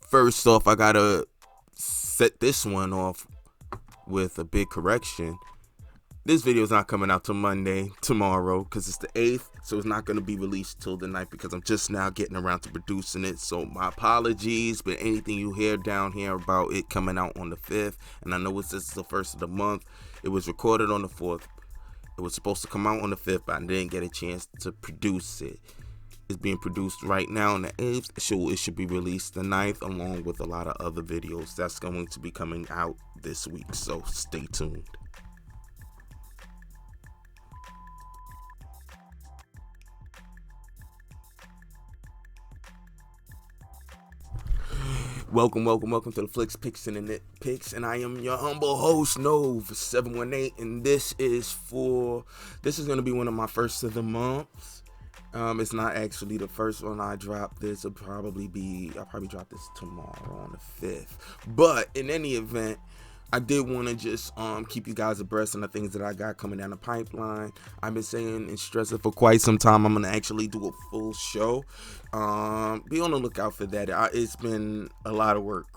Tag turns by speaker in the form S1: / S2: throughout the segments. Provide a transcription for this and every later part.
S1: First off, I gotta set this one off with a big correction. This video is not coming out till Monday, tomorrow, because it's the 8th, so it's not going to be released till the night because I'm just now getting around to producing it. So my apologies, but anything you hear down here about it coming out on the 5th, and I know this is the first of the month, it was recorded on the 4th. It was supposed to come out on the 5th, but I didn't get a chance to produce it. It's being produced right now on the 8th, so it should be released the 9th, along with a lot of other videos that's going to be coming out this week, so stay tuned. Welcome to the Flicks and the Nitpicks, and I am your humble host, Nove718, and this is going to be one of my first of the months. It's not actually the first one I dropped. I'll probably drop this tomorrow on the 5th, but in any event, I did want to just keep you guys abreast on the things that I got coming down the pipeline. I've been saying and stressing for quite some time I'm going to actually do a full show. Be on the lookout for that. It's been a lot of work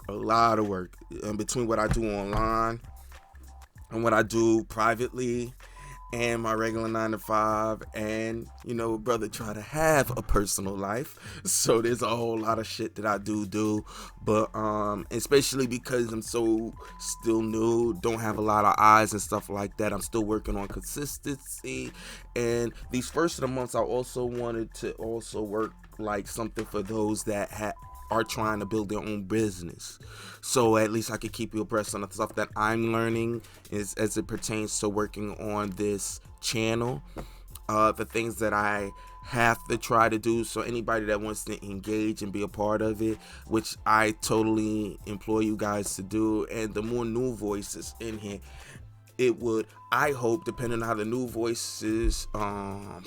S1: between what I do online and what I do privately and my regular 9 to 5, and brother, try to have a personal life. So there's a whole lot of shit that I do, but especially because I'm so still new, don't have a lot of eyes and stuff like that. I'm still working on consistency, and these first of the months I also wanted to also work like something for those that are trying to build their own business, so at least I could keep you abreast on the stuff that I'm learning as it pertains to working on this channel, the things that I have to try to do. So anybody that wants to engage and be a part of it, which I totally implore you guys to do, and the more new voices in here, it would, I hope, depending on how the new voices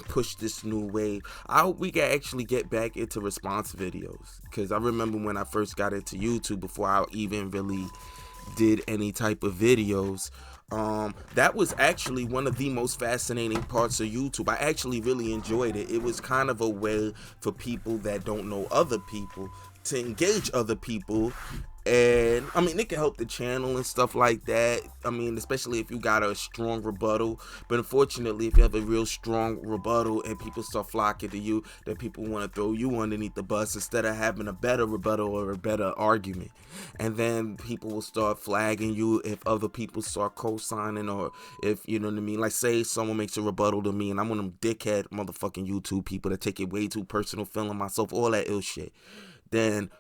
S1: push this new wave, I hope we can actually get back into response videos, because I remember when I first got into YouTube, before I even really did any type of videos, that was actually one of the most fascinating parts of YouTube. I actually really enjoyed it. It was kind of a way for people that don't know other people to engage other people, and I mean, it can help the channel and stuff like that. I mean, especially if you got a strong rebuttal. But unfortunately, if you have a real strong rebuttal and people start flocking to you, then people want to throw you underneath the bus instead of having a better rebuttal or a better argument. And then people will start flagging you if other people start co-signing, or if, you know what I mean, like say someone makes a rebuttal to me and I'm one of them dickhead motherfucking YouTube people that take it way too personal, feeling myself, all that ill shit. Then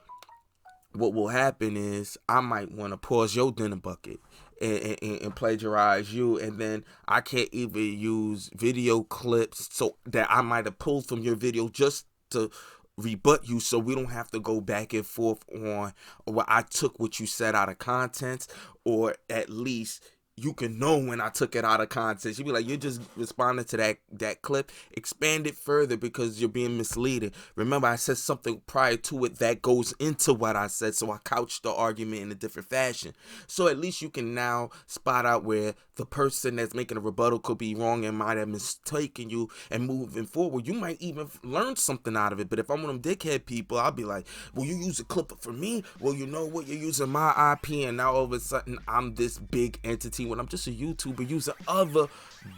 S1: what will happen is I might want to pause your dinner bucket and plagiarize you, and then I can't even use video clips so that I might have pulled from your video just to rebut you, so we don't have to go back and forth on what I took what you said out of context, or at least you can know when I took it out of context. You'd be like, you're just responding to that clip. Expand it further because you're being misleading. Remember, I said something prior to it that goes into what I said, so I couched the argument in a different fashion. So at least you can now spot out where the person that's making a rebuttal could be wrong and might have mistaken you, and moving forward, you might even learn something out of it. But if I'm one of them dickhead people, I'll be like, well, you use a clip for me? Well, you know what? You're using my IP, and now all of a sudden, I'm this big entity when I'm just a YouTuber using other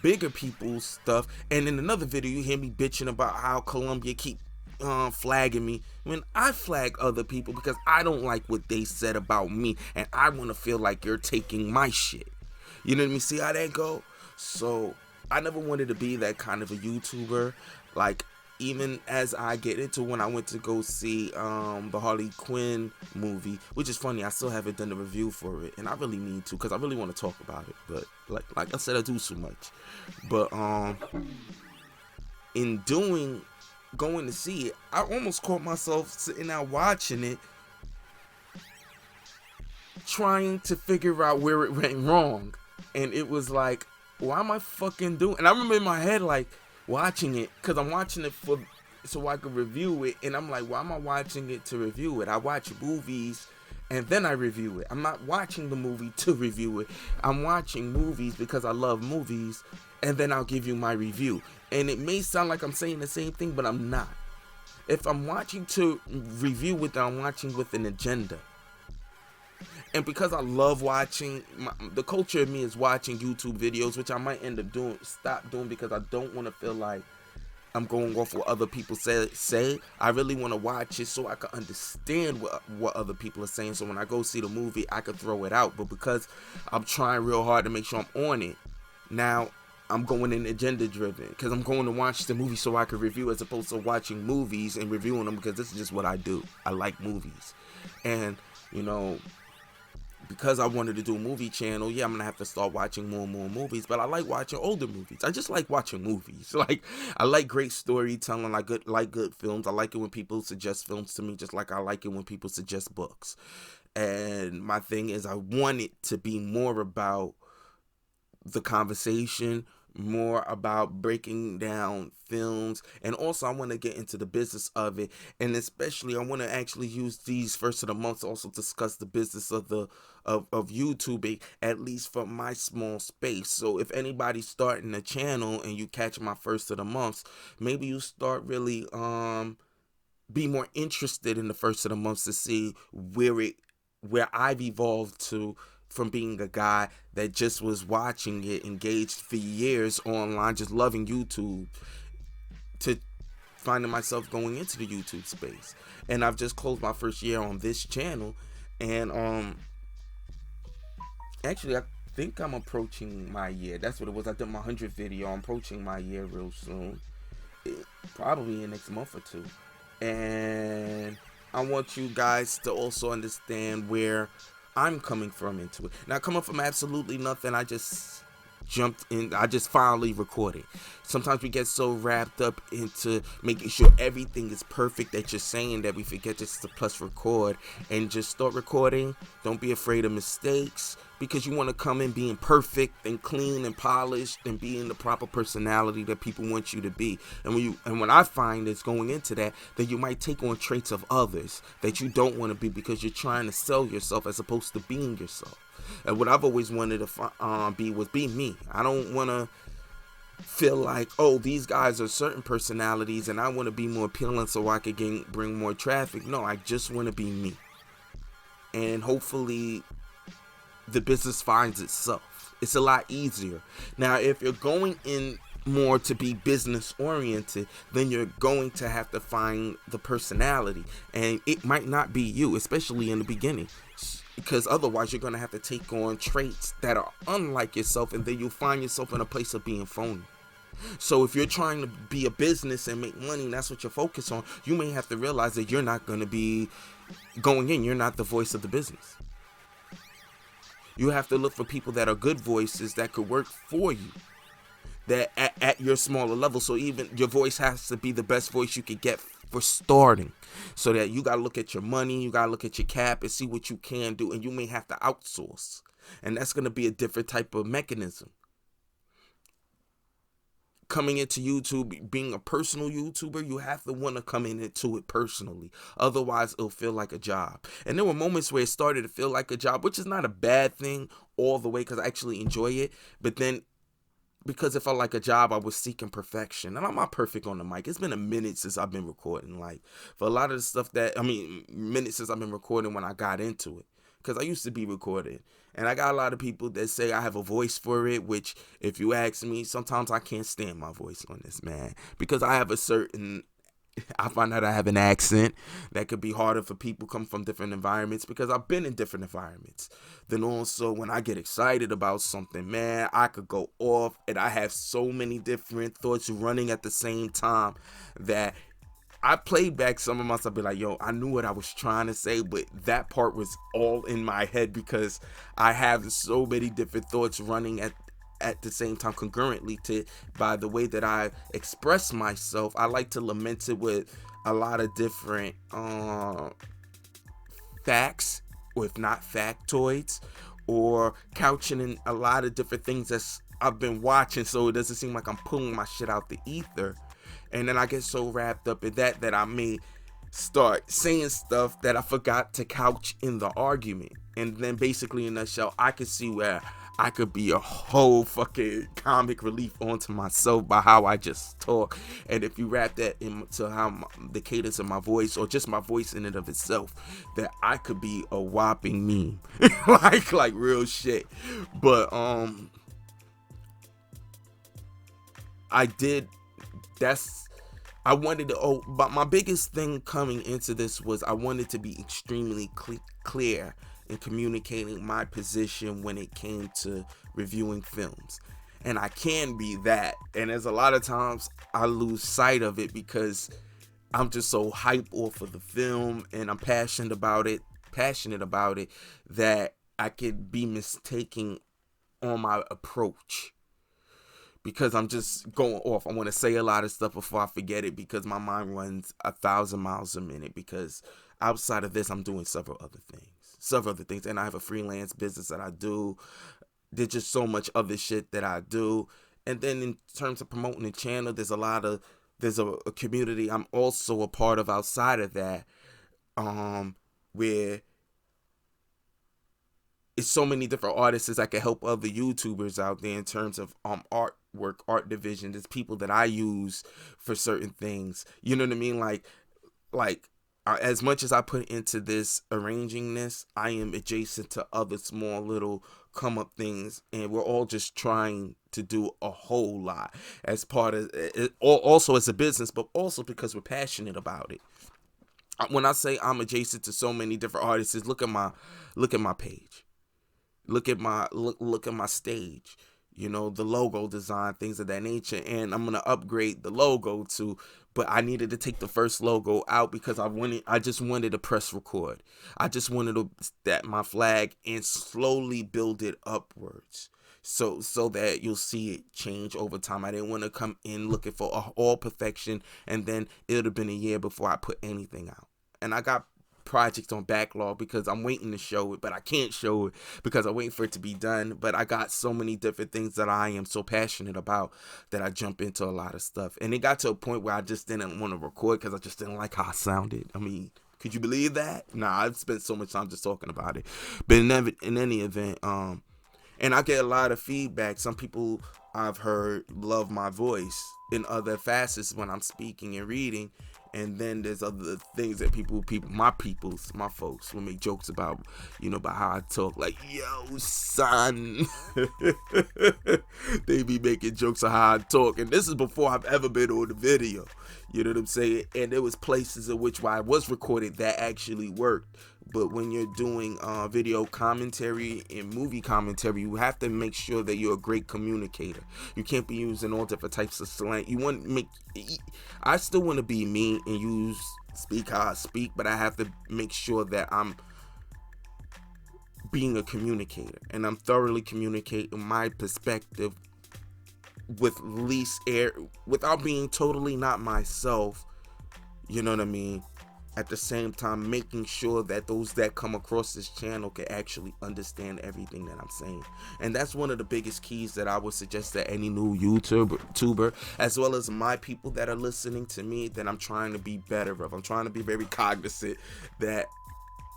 S1: bigger people's stuff. And in another video, you hear me bitching about how Columbia keep flagging me when I flag other people because I don't like what they said about me, and I want to feel like you're taking my shit. You know what I mean? See how that go? So I never wanted to be that kind of a YouTuber. Like, even as I get into when I went to go see the Harley Quinn movie, which is funny, I still haven't done a review for it, and I really need to, because I really want to talk about it, but like I said, I do so much. But in going to see it, I almost caught myself sitting out watching it, trying to figure out where it went wrong. And it was like, why am I fucking doing? And I remember in my head, like, watching it, because I'm watching it so I could review it, and I'm like, why am I watching it to review it? I watch movies and then I review it. I'm not watching the movie to review it. I'm watching movies because I love movies, and then I'll give you my review. And it may sound like I'm saying the same thing, but I'm not. If I'm watching to review it, I'm watching with an agenda. And because I love watching, the culture of me is watching YouTube videos, which I might end up stop doing because I don't want to feel like I'm going off what other people say. I really want to watch it so I can understand what other people are saying. So when I go see the movie, I can throw it out. But because I'm trying real hard to make sure I'm on it, now I'm going in agenda driven because I'm going to watch the movie so I can review, as opposed to watching movies and reviewing them, because this is just what I do. I like movies. And, you know, because I wanted to do a movie channel, yeah, I'm gonna have to start watching more and more movies. But I like watching older movies. I just like watching movies. Like, I like great storytelling. I like good films. I like it when people suggest films to me, just like I like it when people suggest books. And my thing is, I want it to be more about the conversation, more about breaking down films, and also I want to get into the business of it, and especially I want to actually use these first of the months to also discuss the business of YouTubing, at least for my small space. So if anybody's starting a channel and you catch my first of the months, maybe you start really be more interested in the first of the months to see where I've evolved to, from being a guy that just was watching it, engaged for years online, just loving YouTube, to finding myself going into the YouTube space. And I've just closed my first year on this channel, and actually I think I'm approaching my year. That's what it was. I did my 100th video. I'm approaching my year real soon, probably in next month or two. And I want you guys to also understand where I'm coming from into it. Now, coming from absolutely nothing, I just jumped in. I just finally recorded. Sometimes we get so wrapped up into making sure everything is perfect that you're saying that we forget just to press record and just start recording. Don't be afraid of mistakes, because you want to come in being perfect and clean and polished and being the proper personality that people want you to be. And when I find is going into that you might take on traits of others that you don't want to be, because you're trying to sell yourself as opposed to being yourself. And what I've always wanted to be me. I don't want to feel like, oh, these guys are certain personalities and I want to be more appealing so I could bring more traffic. No, I just want to be me. And hopefully the business finds itself. It's a lot easier. Now, if you're going in more to be business oriented, then you're going to have to find the personality, and it might not be you, especially in the beginning, because otherwise you're going to have to take on traits that are unlike yourself, and then you'll find yourself in a place of being phony. So if you're trying to be a business and make money, and that's what you're focused on, you may have to realize that you're not going to be going in. You're not the voice of the business. You have to look for people that are good voices that could work for you, that at your smaller level. So even your voice has to be the best voice you could get for starting, so that you got to look at your money, you got to look at your cap and see what you can do, and you may have to outsource, and that's going to be a different type of mechanism. Coming into YouTube, being a personal YouTuber, you have to want to come into it personally. Otherwise, it'll feel like a job. And there were moments where it started to feel like a job, which is not a bad thing all the way, because I actually enjoy it. But then, because it felt like a job, I was seeking perfection. And I'm not perfect on the mic. It's been a minute since I've been recording. Like, for a lot of the stuff minutes since I've been recording when I got into it. Because I used to be recording. And I got a lot of people that say I have a voice for it, which, if you ask me, sometimes I can't stand my voice on this, man. Because I find out I have an accent that could be harder for people come from different environments, because I've been in different environments. Then also, when I get excited about something, man, I could go off, and I have so many different thoughts running at the same time that I played back some of myself, be like, yo, I knew what I was trying to say, but that part was all in my head, because I have so many different thoughts running at the same time concurrently by the way that I express myself. I like to lament it with a lot of different facts, or if not factoids, or couching in a lot of different things that I've been watching, so it doesn't seem like I'm pulling my shit out the ether. And then I get so wrapped up in that I may start saying stuff that I forgot to couch in the argument. And then basically, in a nutshell, I can see where I could be a whole fucking comic relief onto myself by how I just talk. And if you wrap that into the cadence of my voice, or just my voice in and of itself, that I could be a whopping meme. like real shit. But I did I wanted to, but my biggest thing coming into this was I wanted to be extremely clear in communicating my position when it came to reviewing films. And I can be that. And there's a lot of times I lose sight of it because I'm just so hype off of the film and I'm passionate about it that I could be mistaken on my approach. Because I'm just going off. I want to say a lot of stuff before I forget it because my mind runs 1,000 miles a minute. Because outside of this, I'm doing several other things. And I have a freelance business that I do. There's just so much other shit that I do. And then in terms of promoting the channel, there's a community I'm also a part of outside of that, where it's so many different artists that can help other YouTubers out there in terms of artwork, art division. There's people that I use for certain things. You know what I mean? Like as much as I put into this arranging this, I am adjacent to other small little come up things, and we're all just trying to do a whole lot as part of it, also as a business, but also because we're passionate about it. When I say I'm adjacent to so many different artists, look at my page. Look at my stage, you know, the logo design, things of that nature. And I'm gonna upgrade the logo but I needed to take the first logo out because I just wanted to press record. I just wanted to stat my flag and slowly build it upwards. So that you'll see it change over time. I didn't want to come in looking for all perfection, and then it would have been a year before I put anything out. And I got projects on backlog because I'm waiting to show it, but I can't show it because I'm waiting for it to be done. But I got so many different things that I am so passionate about that I jump into a lot of stuff. And it got to a point where I just didn't want to record because I just didn't like how I sounded. I mean, could you believe that? Nah, I've spent so much time just talking about it. But in any event, and I get a lot of feedback. Some people I've heard love my voice in other facets when I'm speaking and reading. And then there's other things that my folks will make jokes about, you know, about how I talk. Like, yo, son. They be making jokes of how I talk. And this is before I've ever been on the video. You know what I'm saying? And there was places in which I was recorded that actually worked. But when you're doing video commentary and movie commentary, you have to make sure that you're a great communicator. You can't be using all different types of slang. I still want to be me and speak how I speak, but I have to make sure that I'm being a communicator and I'm thoroughly communicating my perspective with least air, without being totally not myself. You know what I mean? At the same time, making sure that those that come across this channel can actually understand everything that I'm saying. And that's one of the biggest keys that I would suggest that any new YouTuber, as well as my people that are listening to me, that I'm trying to be better of. I'm trying to be very cognizant that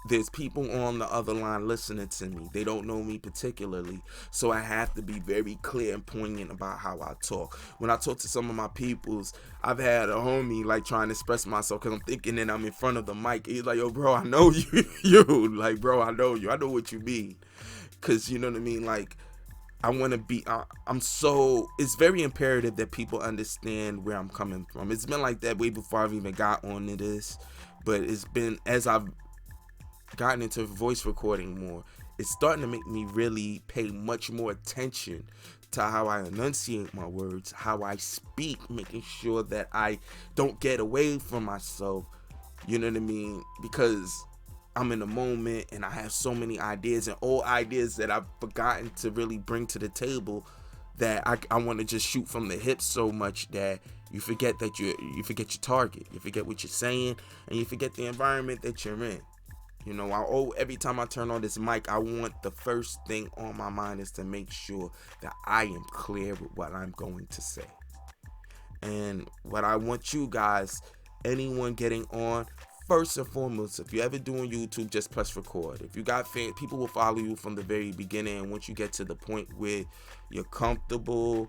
S1: there's people on the other line listening to me. They don't know me particularly, so I have to be very clear and poignant about how I talk. When I talk to some of my peoples, I've had a homie like trying to express myself because I'm thinking that I'm in front of the mic. He's like, yo, bro, I know you. Like, bro, I know you. I know what you mean. Because, you know what I mean? Like, I want to be, it's very imperative that people understand where I'm coming from. It's been like that way before I've even got onto this. But it's been, as I've gotten into voice recording more, it's starting to make me really pay much more attention to how I enunciate my words, how I speak, making sure that I don't get away from myself. You know what I mean? Because I'm in the moment and I have so many ideas and old ideas that I've forgotten to really bring to the table, that I want to just shoot from the hip so much that you forget you forget your target, you forget what you're saying, and you forget the environment that you're in. You know, every time I turn on this mic, I want the first thing on my mind is to make sure that I am clear with what I'm going to say. And what I want you guys, anyone getting on, first and foremost, if you ever do on YouTube, just press record. If you got fans, people will follow you from the very beginning, and once you get to the point where you're comfortable,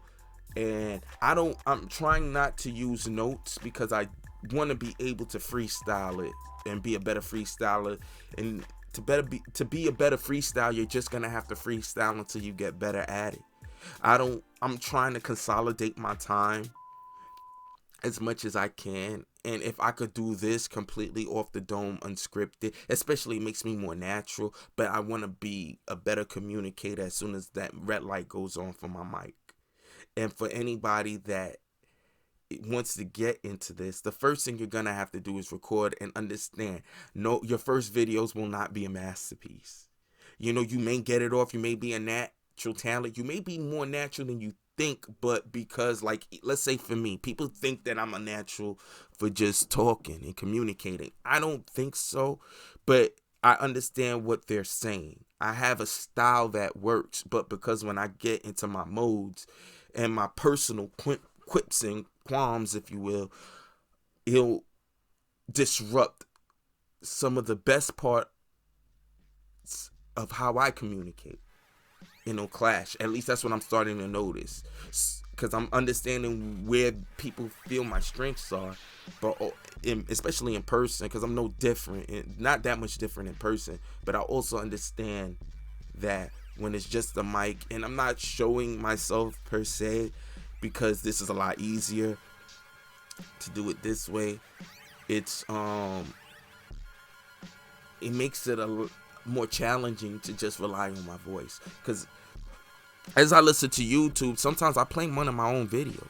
S1: and I'm trying not to use notes because I want to be able to freestyle it and be a better freestyler. And to be a better freestyler, you're just gonna have to freestyle until you get better at it. I'm trying to consolidate my time as much as I can, and if I could do this completely off the dome, unscripted, especially, it makes me more natural. But I want to be a better communicator as soon as that red light goes on for my mic. And for anybody that wants to get into this, the first thing you're gonna have to do is record and understand. No, your first videos will not be a masterpiece. You know, you may get it off, you may be a natural talent, you may be more natural than you think, but because, like, let's say for me, people think that I'm a natural for just talking and communicating. I don't think so, but I understand what they're saying. I have a style that works, but because when I get into my modes and my personal quips and qualms, if you will, it'll disrupt some of the best parts of how I communicate. Clash. At least that's what I'm starting to notice, because I'm understanding where people feel my strengths are, but especially in person, because I'm no different, not that much different in person. But I also understand that when it's just a mic, and I'm not showing myself per se, because this is a lot easier to do it this way. It makes it more challenging to just rely on my voice, because as I listen to YouTube, sometimes I play one of my own videos.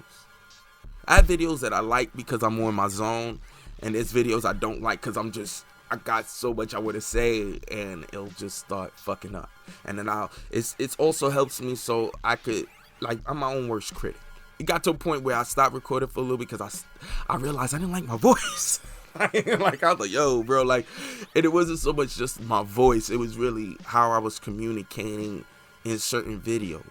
S1: I have videos that I like because I'm more in my zone, and there's videos I don't like because I got so much I want to say, and it'll just start fucking up. And then it's also helps me so I could, like, I'm my own worst critic. It got to a point where I stopped recording for a little because I realized I didn't like my voice. Like, I was like, yo, bro, like, and it wasn't so much just my voice, it was really how I was communicating in certain videos,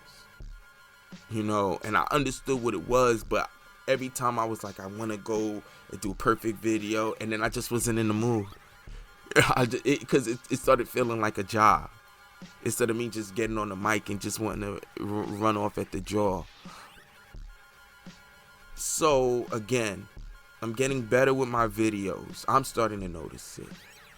S1: and I understood what it was, but every time I was like, I want to go and do a perfect video, and then I just wasn't in the mood, because it started feeling like a job, instead of me just getting on the mic and just wanting to run off at the jaw. So again, I'm getting better with my videos. I'm starting to notice it.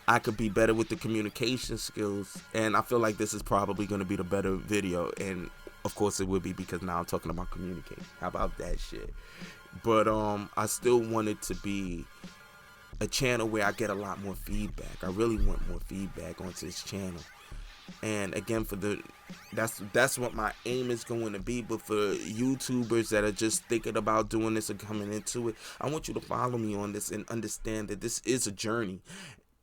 S1: I could be better with the communication skills, and I feel like this is probably going to be the better video, and of course it would be, because now I'm talking about communicating. How about that shit? But I still want it to be a channel where I get a lot more feedback. I really want more feedback onto this channel. And again, that's what my aim is going to be. But for YouTubers that are just thinking about doing this and coming into it, I want you to follow me on this and understand that this is a journey,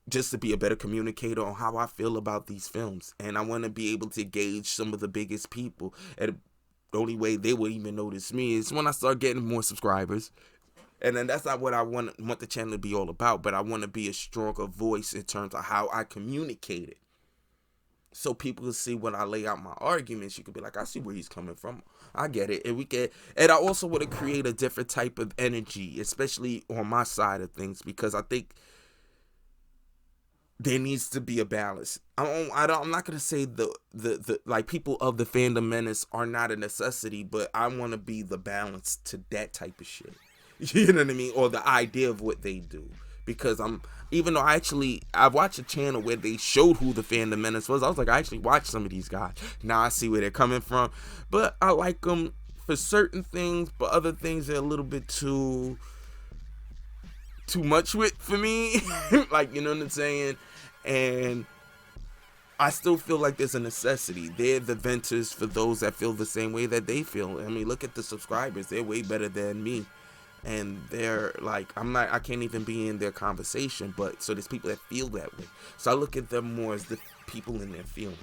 S1: just to be a better communicator on how I feel about these films. And I want to be able to gauge some of the biggest people. And the only way they will even notice me is when I start getting more subscribers. And then that's not what I want the channel to be all about, but I want to be a stronger voice in terms of how I communicate it. So people can see when I lay out my arguments, you could be like, I see where he's coming from. I get it. And I also want to create a different type of energy, especially on my side of things, because I think there needs to be a balance. I'm not going to say the like, people of the fandom menace are not a necessity, but I want to be the balance to that type of shit. You know what I mean? Or the idea of what they do. Because even though I watched a channel where they showed who the fandom menace was, I was like, I actually watched some of these guys. Now I see where they're coming from. But I like them for certain things, but other things they're a little bit too much with for me. Like, you know what I'm saying? And I still feel like there's a necessity. They're the venters for those that feel the same way that they feel. I mean, look at the subscribers. They're way better than me. And they're like, I can't even be in their conversation, but so there's people that feel that way. So I look at them more as the people in their feelings.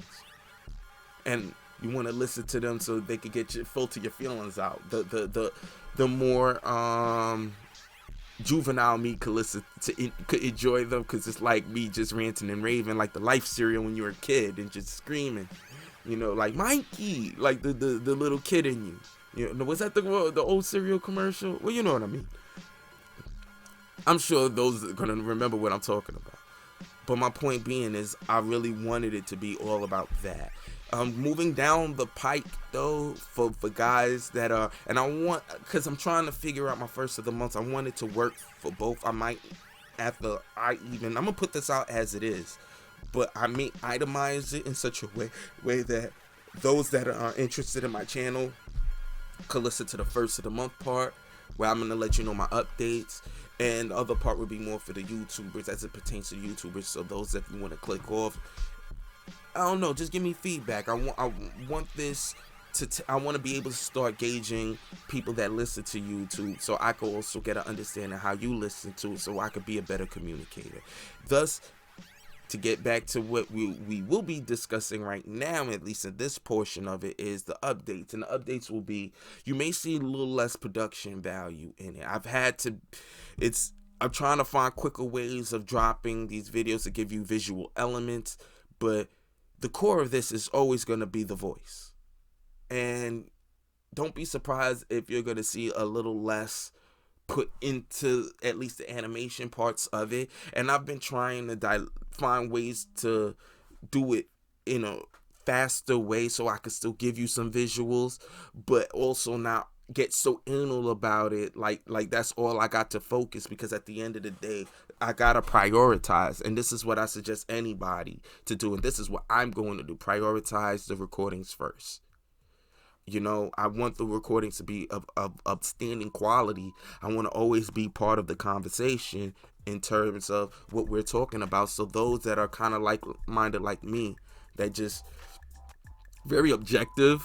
S1: And you want to listen to them so they can get your filter your feelings out. The more juvenile me could enjoy them, because it's like me just ranting and raving, like the Life cereal when you were a kid and just screaming, like Mikey, like the little kid in you. Was that the old cereal commercial? Well, you know what I mean. I'm sure those are gonna remember what I'm talking about. But my point being is, I really wanted it to be all about that. Moving down the pike though, for guys that are, and I want, because I'm trying to figure out my first of the month. I want it to work for both. I might, I'm gonna put this out as it is, but I may itemize it in such a way that those that are interested in my channel could listen to the first of the month part, where I'm gonna let you know my updates, and the other part would be more for the YouTubers as it pertains to YouTubers. So those that you want to click off, I don't know, just give me feedback. I want this to I want to be able to start gauging people that listen to YouTube, so I could also get an understanding how you listen to it, so I could be a better communicator. Thus, to get back to what we will be discussing right now, at least in this portion of it, is the updates. And the updates will be, you may see a little less production value in it. I'm trying to find quicker ways of dropping these videos to give you visual elements, but the core of this is always going to be the voice. And don't be surprised if you're going to see a little less put into at least the animation parts of it. And I've been trying to find ways to do it in a faster way so I can still give you some visuals, but also not get so anal about it, like that's all I got to focus, because at the end of the day, I gotta prioritize. And this is what I suggest anybody to do, and this is what I'm going to do: prioritize the recordings first. You know, I want the recordings to be of outstanding quality. I want to always be part of the conversation in terms of what we're talking about. So those that are kind of like-minded like me, that just very objective,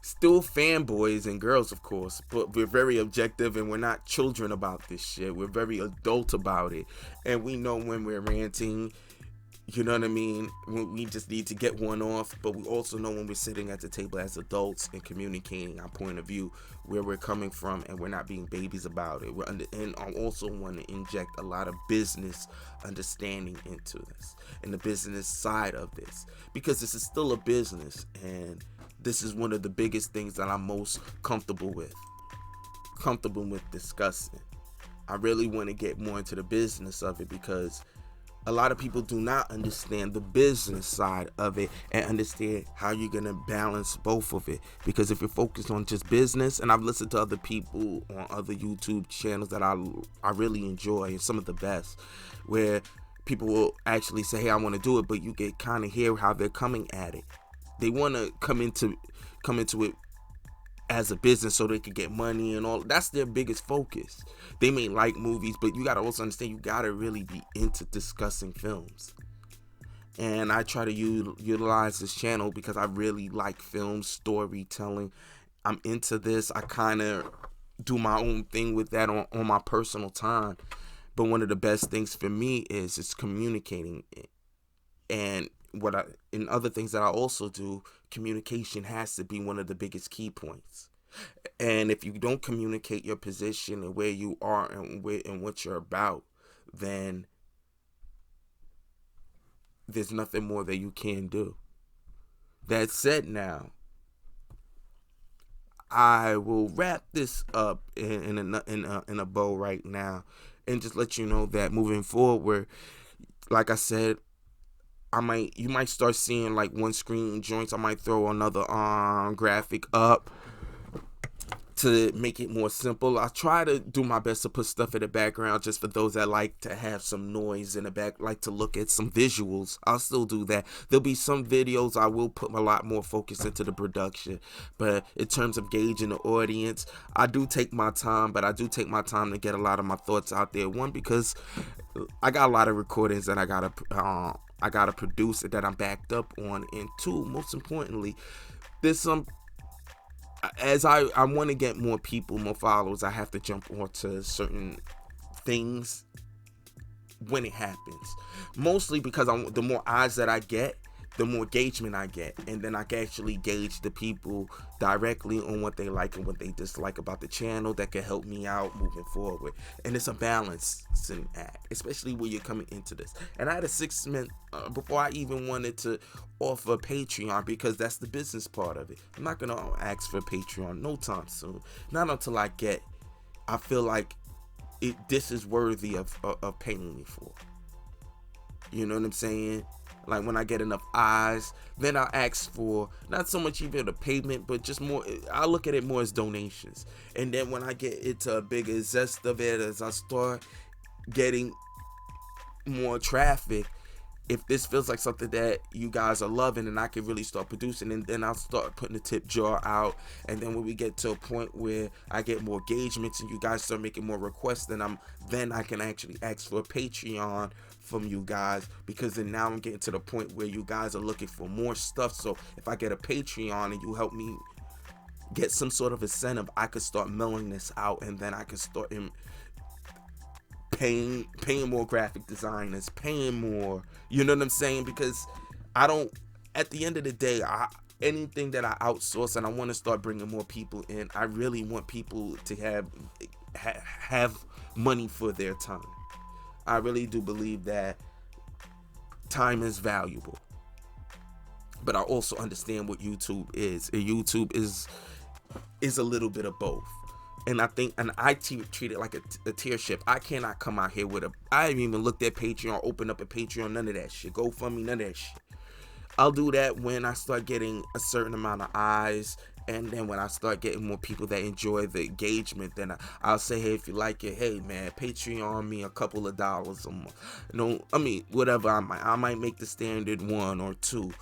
S1: still fanboys and girls, of course, but we're very objective, and we're not children about this shit. We're very adult about it, and we know when we're ranting. You know what I mean? We just need to get one off, but we also know when we're sitting at the table as adults and communicating our point of view, where we're coming from, and we're not being babies about it. And I also want to inject a lot of business understanding into this, and the business side of this, because this is still a business, and this is one of the biggest things that I'm most comfortable with discussing. I really want to get more into the business of it, because a lot of people do not understand the business side of it and understand how you're going to balance both of it. Because if you're focused on just business, and I've listened to other people on other YouTube channels that I really enjoy, and some of the best, where people will actually say, hey, I want to do it, but you can kind of hear how they're coming at it. They want to come into it as a business so they can get money and all. That's their biggest focus. They may like movies, but you gotta also understand, you gotta really be into discussing films. And I try to utilize this channel because I really like film storytelling. I'm into this. I kind of do my own thing with that on my personal time. But one of the best things for me is communicating. And in other things that I also do, communication has to be one of the biggest key points. And if you don't communicate your position and where you are and what you're about, then there's nothing more that you can do. That said, now I will wrap this up in a bow right now, and just let you know that moving forward, like I said, you might start seeing like one screen joints. I might throw another graphic up to make it more simple. I try to do my best to put stuff in the background just for those that like to have some noise in the back, like to look at some visuals. I'll still do that. There'll be some videos I will put a lot more focus into the production, but in terms of gauging the audience, I do take my time, but I do take my time to get a lot of my thoughts out there. One, because I got a lot of recordings that I gotta produce it that I'm backed up on, and two, most importantly, there's some, as I want to get more people, more followers, I have to jump onto certain things when it happens. Mostly because the more eyes that I get, the more engagement I get, and then I can actually gauge the people directly on what they like and what they dislike about the channel that can help me out moving forward. And it's a balancing act, especially when you're coming into this. And I had a 6 month before I even wanted to offer Patreon, because that's the business part of it. I'm not gonna ask for Patreon no time soon, not until I feel like this is worthy of paying me for. You know what I'm saying? Like when I get enough eyes, then I'll ask for not so much even the payment, but just more. I'll look at it more as donations. And then when I get into a bigger zest of it, as I start getting more traffic, if this feels like something that you guys are loving and I can really start producing, and then I'll start putting the tip jar out. And then when we get to a point where I get more engagements and you guys start making more requests, then I can actually ask for a Patreon from you guys, because then now I'm getting to the point where you guys are looking for more stuff. So if I get a Patreon and you help me get some sort of incentive, I could start milling this out, and then I could start paying more graphic designers, paying more, you know what I'm saying? Because I don't, at the end of the day, anything that I outsource, and I want to start bringing more people in, I really want people to have money for their time. I really do believe that time is valuable, but I also understand what YouTube is. And YouTube is a little bit of both. And I think, and I treat it like a tier ship. I cannot come out here I haven't even looked at Patreon, open up a Patreon, none of that shit. GoFundMe, none of that shit. I'll do that when I start getting a certain amount of eyes, and then when I start getting more people that enjoy the engagement, then I'll say, hey, if you like it, hey man, Patreon me a couple of dollars a month. No, I mean, whatever. I might make the standard 1 or 2.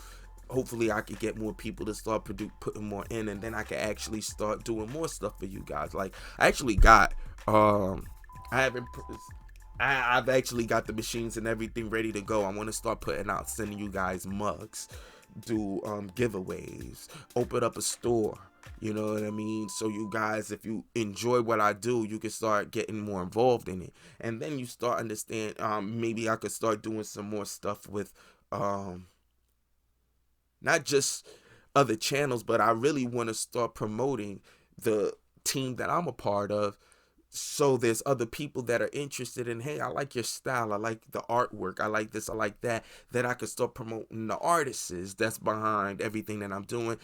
S1: Hopefully I could get more people to start putting more in, and then I can actually start doing more stuff for you guys. Like I actually got I've actually got the machines and everything ready to go. I want to start sending you guys mugs, do giveaways, open up a store, you know what I mean? So you guys, if you enjoy what I do, you can start getting more involved in it. And then you start understand, maybe I could start doing some more stuff with not just other channels, but I really want to start promoting the team that I'm a part of. So there's other people that are interested in, hey, I like your style, I like the artwork, I like this, I like that. Then I can start promoting the artists that's behind everything that I'm doing.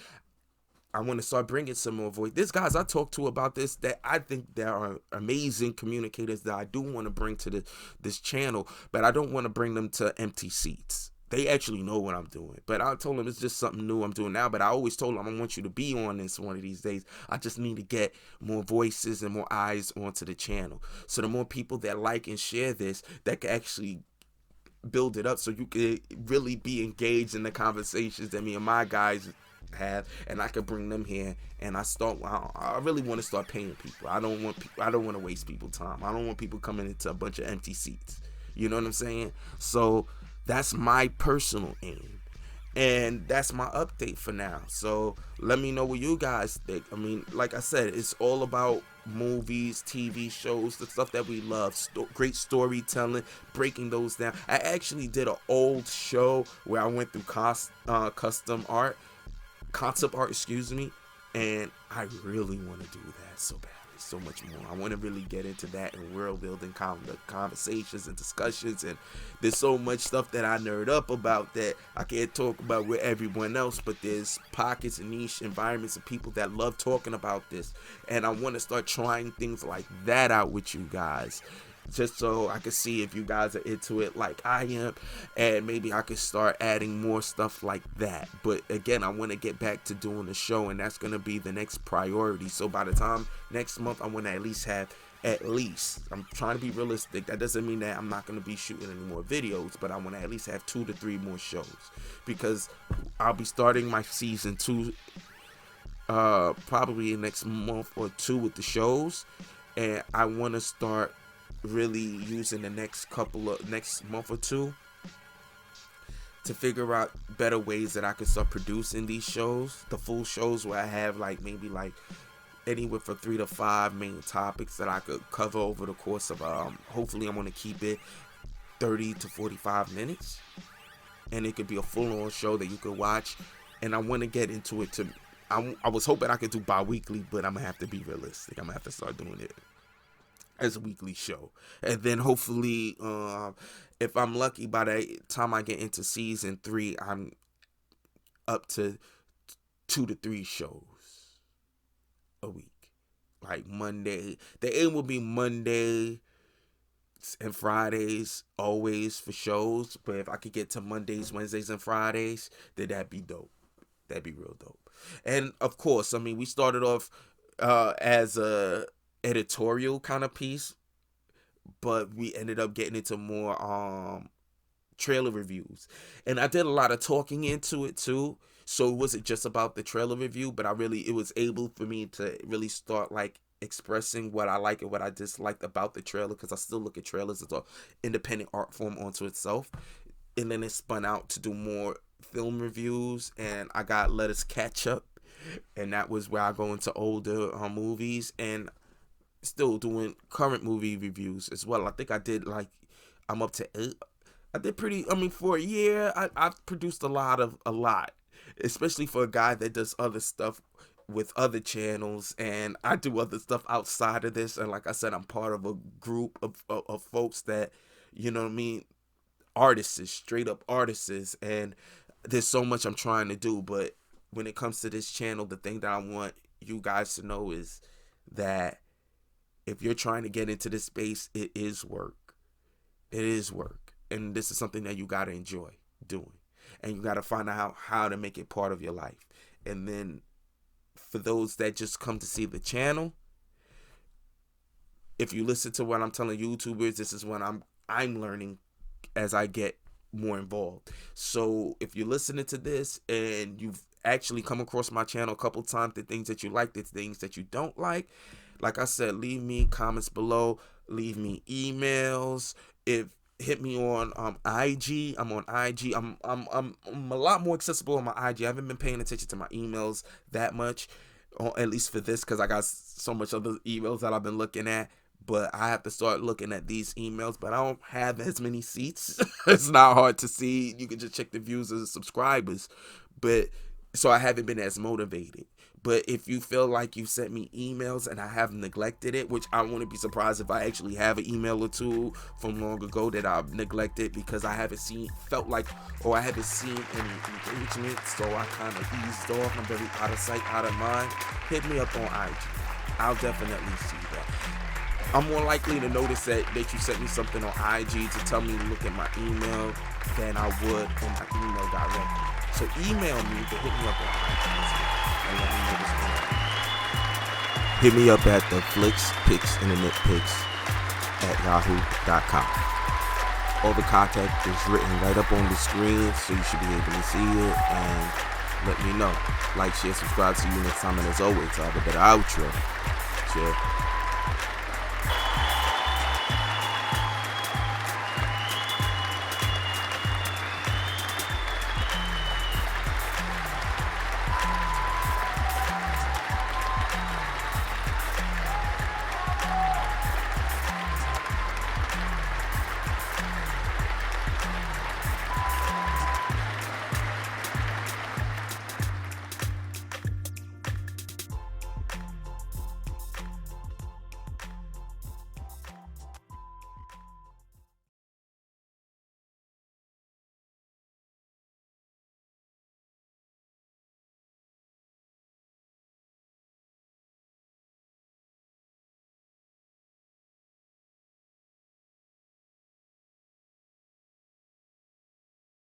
S1: I want to start bringing some more voice. There's guys I talk to about this that I think there are amazing communicators that I do want to bring to this channel, but I don't want to bring them to empty seats. They actually know what I'm doing, but I told them it's just something new I'm doing now. But I always told them I want you to be on this one of these days. I just need to get more voices and more eyes onto the channel. So the more people that like and share this, that can actually build it up, so you can really be engaged in the conversations that me and my guys have, and I could bring them here. And I really want to start paying people. I don't want to waste people's time. I don't want people coming into a bunch of empty seats. You know what I'm saying? So that's my personal aim, and that's my update for now. So let me know what you guys think. I mean, like I said, it's all about movies, TV shows, the stuff that we love, great storytelling, breaking those down. I actually did an old show where I went through concept art, and I really want to do that so badly, so much more. I want to really get into that and world building conversations and discussions, and there's so much stuff that I nerd up about that I can't talk about with everyone else, but there's pockets and niche environments of people that love talking about this, and I want to start trying things like that out with you guys, just so I can see if you guys are into it like I am, and maybe I could start adding more stuff like that. But again, I want to get back to doing the show, and that's going to be the next priority. So by the time next month, I want to I'm trying to be realistic. That doesn't mean that I'm not going to be shooting any more videos, but I want to at least have 2 to 3 more shows, because I'll be starting my season 2 probably next month or 2 with the shows, and I want to start really using the next month or 2 to figure out better ways that I can start producing these shows, the full shows, where I have maybe anywhere from 3 to 5 main topics that I could cover over the course of hopefully I'm going to keep it 30 to 45 minutes, and it could be a full-on show that you could watch. And I want to get into it I was hoping I could do bi-weekly, but I'm gonna have to be realistic. I'm gonna have to start doing it as a weekly show, and then hopefully if I'm lucky, by the time I get into season 3, I'm up to 2 to 3 shows a week. Like Monday, the aim will be Monday and Fridays always for shows, but if I could get to Mondays, Wednesdays, and Fridays, then that'd be dope. That'd be real dope. And of course, I mean, we started off as a editorial kind of piece, but we ended up getting into more trailer reviews, and I did a lot of talking into it too. So it wasn't just about the trailer review, but it was able for me to really start like expressing what I like and what I disliked about the trailer, because I still look at trailers as an independent art form onto itself. And then it spun out to do more film reviews, and I got Let Us Catch Up, and that was where I go into older movies, and still doing current movie reviews as well. I think I'm up to 8. I did pretty. I mean, for a year, I've produced a lot, especially for a guy that does other stuff with other channels, and I do other stuff outside of this. And like I said, I'm part of a group of folks that, you know what I mean, artists, straight up artists, and there's so much I'm trying to do. But when it comes to this channel, the thing that I want you guys to know is that if you're trying to get into this space, it is work. It is work. And this is something that you got to enjoy doing. And you got to find out how to make it part of your life. And then for those that just come to see the channel, if you listen to what I'm telling YouTubers, this is what I'm learning as I get more involved. So if you're listening to this and you've actually come across my channel a couple times, the things that you like, the things that you don't like I said, leave me comments below, leave me emails. Hit me on IG. I'm on IG. I'm a lot more accessible on my IG. I haven't been paying attention to my emails that much, or at least for this, because I got so much other emails that I've been looking at. But I have to start looking at these emails. But I don't have as many seats. It's not hard to see. You can just check the views as subscribers. But so I haven't been as motivated. But if you feel like you sent me emails and I have neglected it, which I wouldn't be surprised if I actually have an email or two from long ago that I've neglected because I haven't seen any engagement, so I kind of eased off. I'm very out of sight, out of mind. Hit me up on IG. I'll definitely see that. I'm more likely to notice that you sent me something on IG to tell me to look at my email than I would on my email directly. So email me, but hit me up on IG. And let me know what's going on. Hit me up at TheFlicksPickNTheNitpicks at yahoo.com. All the contact is written right up on the screen, so you should be able to see it. And let me know. Like, share, subscribe. See you next time. And as always, I have a better outro. Chill.